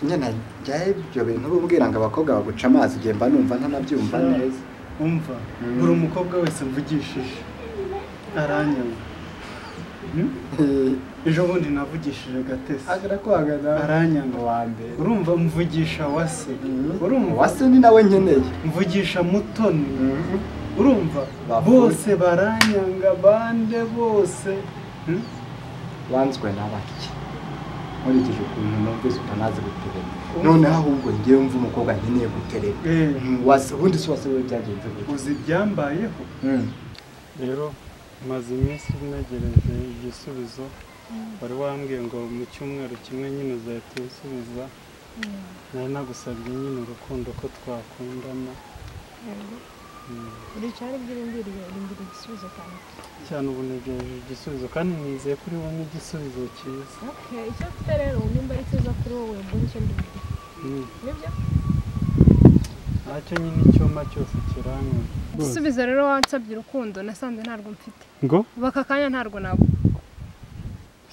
nyana jyaye ibyo bintu umbwira ngo abakobwa baguca amazi igihe mba numva ntanabyumva neza umva buri umukobwa wese mvugishije aranyanga ejo bundi navugishije Gatesi aranyanga wa mbere urumva mvugisha Wase urumva Wase ni nawe nkeneye mvugisha Mutoni urumva bose baranyanga bande bose wanzwe n'abaki nkurikije ukuntu numvise utanazi guterera none ahubwo ngiye mva umukobwa nkeneye guterera Wase ubundi si Wase we byagenze gute uzi byambayeho rero maze iminsi negereje igisubizo bari wambwiye ngo mu cyumweru kimwe nyine uzahita usubiza nari nagusabye nyine urukundo ko twakundana uri cyari bwirindiriye igisubizo cyane ubu negereje igisubizo kandi nizeye kuri wowe igisubizo cyiza icyo mfite rero nimba ari cyiza kuri wowe mbona icyo ndibwira nibyo ntacyo nyine icyuma cyose kiranywa igisubizo rero wansabye urukundo nasanze ntarwo mfite ngo baka kanya ntarwo nabo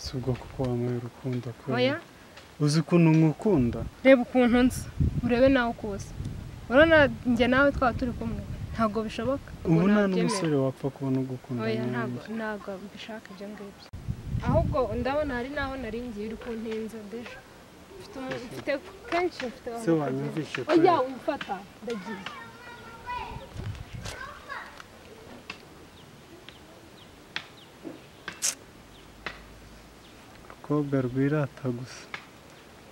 si ubwo kuko wamuye urukundo oya uzi ukuntu nkukunda reba ukuntu nzi urebe nawe uko usa urabona njye nawe twaba turi kumwe ntabwo bishoboka ubu nta n'umusore wapfa kubona ugukunda oya ntabwo bishaka ibyo ngibyo ahubwo ndabona hari naho nari ngiye uri kuntinza deje mfite kenshi mfite se wanyumvishe oya umfata ndagiye urukobwa rwirata gusa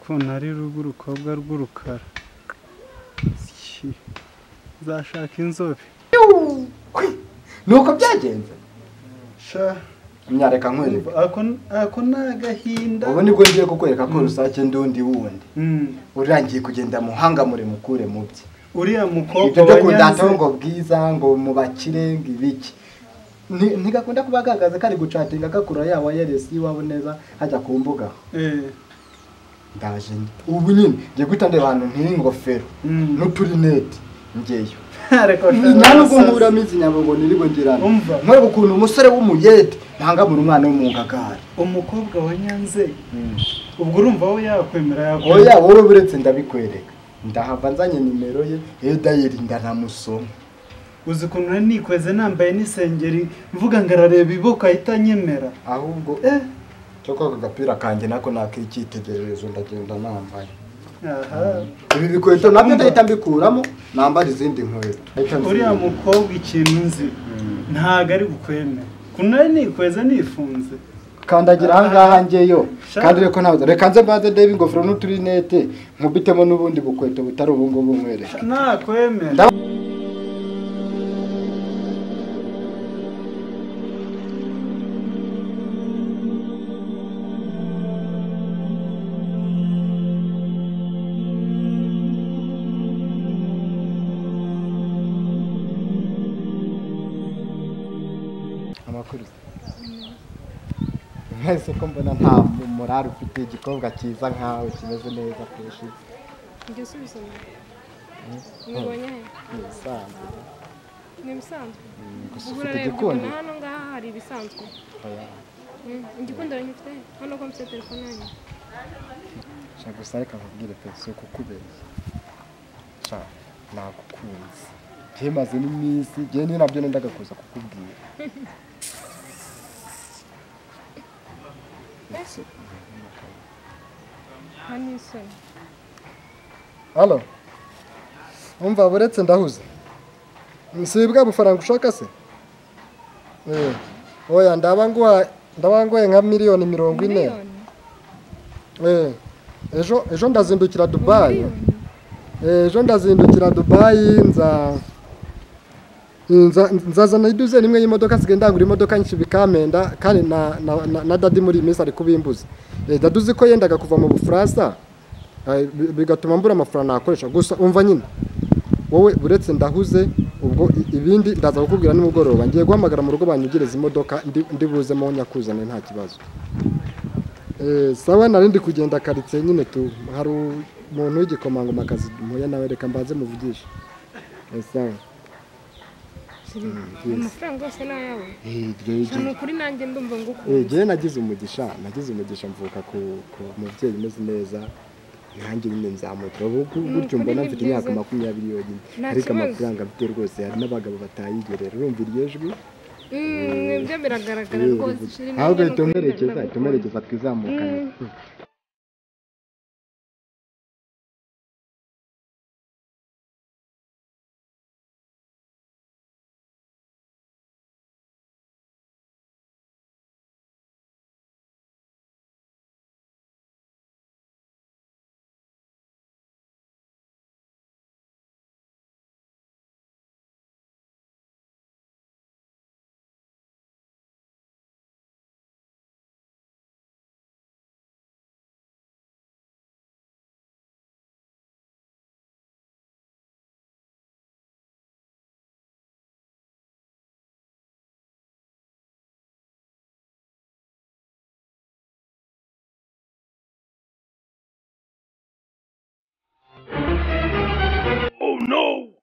ukuntu ari urukobwa rw'urukara zashaka inzobe nuko byagenze sha myareka nkwereka ako nagahinda ubu nibwo ngiye kukwereka ko rusake ndundi wundi urangiye kugenda muhanga muri mukure mubye uriya mukobwa ibyo kundata ngo bwiza ngo mubakire ngo ibiki ntigakunda kuba gagaze kari gucatinga gakura yawa yeresi wabo neza hajya ku mbuga ndaje ubu nyine ngiye gutandira abantu nk'ingofero n'uturinete ngeyo ntabwo nkura mizi nyabwo nirigo ngirana nkore ukuntu umusore w'umuyede ntangamura umwana w'umugagara umukobwa wa Nyanze ubwo urumva aho yakwemera oya wowe buretse ndabikwereka ndahava nzanye nimero ye edayeri ndanamusoma uzi ukuntu nikweze nambaye n'isengeri mvuga ngo arareba iboko ahita nyemera ahubwo cyo ko agapira kanjye nako nakikitegererezo ndagenda nambaye ibi bikweto nabyo ndahita mbikuramo nambara izindi nkweto uriya mukobwa ikintu nzi ntago ari bukwemera kunari nikweze nifunze kandagira ahangaha ngeyo kandi reko ntabwo reka nze mbaze David ingofero n'uturinete nkubitemo n'ubundi bukweto butari ubu ngubu nkwereka nakwemera mwese ko mbona nta morali ufite igikobwa cyiza nkawe kimeze neza kurusha igisubizo nibonye ni ibisanzwe ufite igikundi hano ngaha hari ibisanzwe igikundi aranyifite hano ko mfite telefone yanyu shaka gusa reka nkubwire pe si ukukubeshya sha nagukunze njye maze n'iminsi njye ni nabyo nendaga kuza kukubwira Halo. Umva buretse ndahuze. Nsibwa bufaranga ushaka se? Oya ndabanguye nka miliyoni 40. Ejo ndazindukira Dubai. Ejo ndazindukira Dubai nzazana iduze nimwe y'imodoka sigenda imodoka nyinshi bikamenda kandi na dadi muri iminsi ari kubimbuza daduzi ko yendaga kuva mu Bufaransa bigatuma mbura amafaranga nakoresha gusa umva nyine wowe buretse ndahuze ubwo ibindi ndaza kukubwira nimugoroba ngiye guhamagara mu rugo banyugereza imodoka ndi buzemo nyakuzane nta kibazo sawa narindi kugenda karitse nyine tu hari umuntu w'igikomangoma akazi muya nawe reka mbaze muvugisha sawa amafaranga yose ni ayawe ni ukuri nanjye ndumva ngukunze njyewe nagize umugisha mvuka ku mubyeyi umeze neza nanjye nyine nzamutira gutyo mbona mfite imyaka 20 yonyine ariko amafaranga mfite rwose hari n'abagabo batayigerera urumva iryo jwi nibyo biragaragara rwose ahubwo tumerekeza twizamukane Oh no!